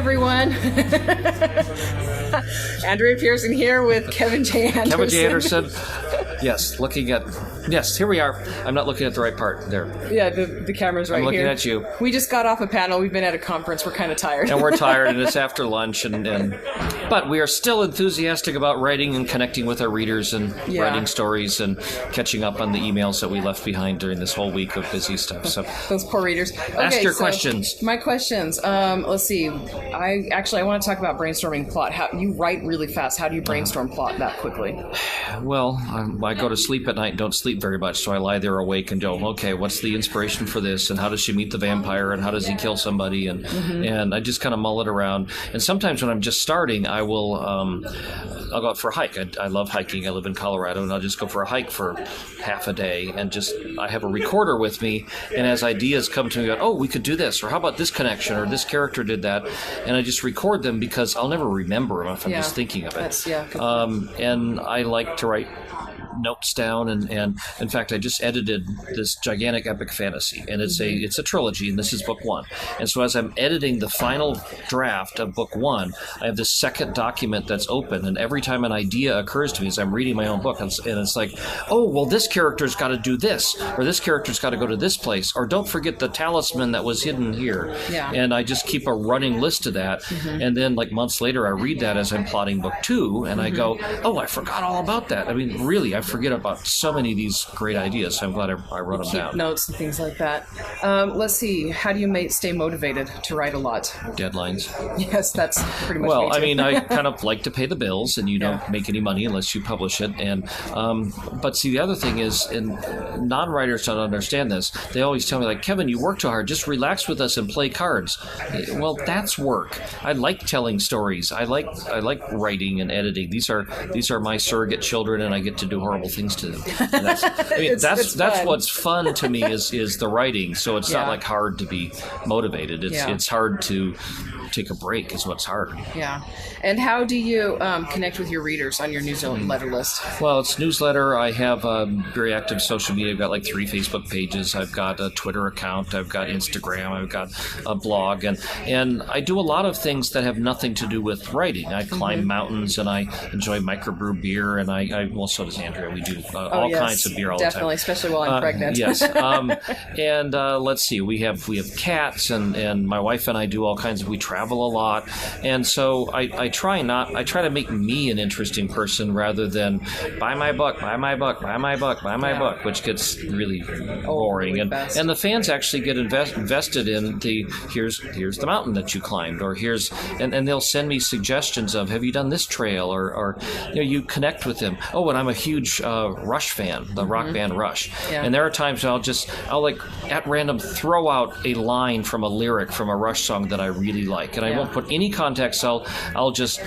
everyone. Andrea Pearson here with Kevin J. Anderson. Kevin J. Anderson. Yes, here we are. I'm not looking at the right part there. Yeah, the camera's right here. I'm looking at you. We just got off a panel. We've been at a conference. We're kind of tired. And we're tired, and it's after lunch, but we are still enthusiastic about writing and connecting with our readers and writing stories and catching up on the emails that we left behind during this whole week of busy stuff. So those poor readers. Okay, ask your questions. My questions. Let's see. I want to talk about brainstorming plot. How you write really fast. How do you brainstorm plot that quickly? Well, I go to sleep at night and don't sleep very much, so I lie there awake and go, okay, what's the inspiration for this, and how does she meet the vampire, and how does he kill somebody, and I just kind of mull it around. And sometimes when I'm just starting, I'll go out for a hike. I love hiking. I live in Colorado, and I'll just go for a hike for half a day, and I have a recorder with me, and as ideas come to me, I go, oh, we could do this, or how about this connection, or this character did that, and I just record them because I'll never remember them if I'm just thinking of it. And I like to write notes down, and in fact I just edited this gigantic epic fantasy, and it's a trilogy, and this is book one. And so as I'm editing the final draft of book one, I have this second document that's open, and every time an idea occurs to me as I'm reading my own book, and it's like, oh, well, this character's got to do this, or this character's got to go to this place, or don't forget the talisman that was hidden here. And I just keep a running list of that, and then like months later I read that as I'm plotting book two, and I go, oh, I forgot all about that. I mean, really, I forget about so many of these great ideas, so I'm glad I wrote them down. Notes and things like that. Let's see. How do you stay motivated to write a lot? Deadlines. Yes, that's pretty much Well, I mean, I kind of like to pay the bills, and you don't make any money unless you publish it. And but see, the other thing is, and non-writers don't understand this. They always tell me, like, Kevin, you work too hard. Just relax with us and play cards. Well, that's work. I like telling stories. I like writing and editing. These are my surrogate children, and I get to do horrible things to them. And that's what's fun to me is the writing. So it's not like hard to be motivated. It's hard to take a break is what's hard. Yeah. And how do you connect with your readers on your newsletter list? Well, it's newsletter. I have very active social media. I've got like 3 Facebook pages. I've got a Twitter account. I've got Instagram. I've got a blog. And I do a lot of things that have nothing to do with writing. I climb mountains, and I enjoy microbrew beer. And well, so does Andrea. We do all kinds of beer all the time. Definitely, especially while I'm pregnant. Yes. And let's see. We have cats, and my wife and I do all kinds of. We travel a lot, and so I try to make me an interesting person rather than buy my book, which gets really boring. Really and the fans actually get invested in here's the mountain that you climbed, or and they'll send me suggestions of, have you done this trail, or you connect with them. Oh, and I'm a huge Rush fan, the rock band Rush. And there are times I'll like at random throw out a line from a lyric from a Rush song that I really like, and I won't put any context. I'll just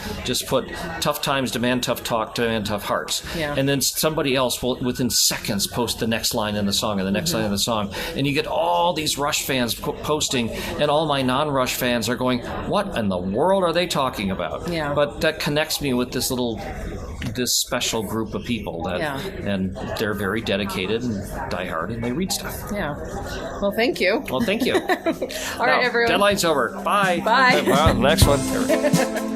put tough times demand tough talk, demand tough hearts. And then somebody else will within seconds post the next line in the song and the next line in the song, and you get all these Rush fans posting, and all my non-Rush fans are going, what in the world are they talking about? But that connects me with this special group of people and they're very dedicated and diehard, and they read stuff. Well, thank you. All right, everyone. Deadline's over. Bye. Bye. Well, next one.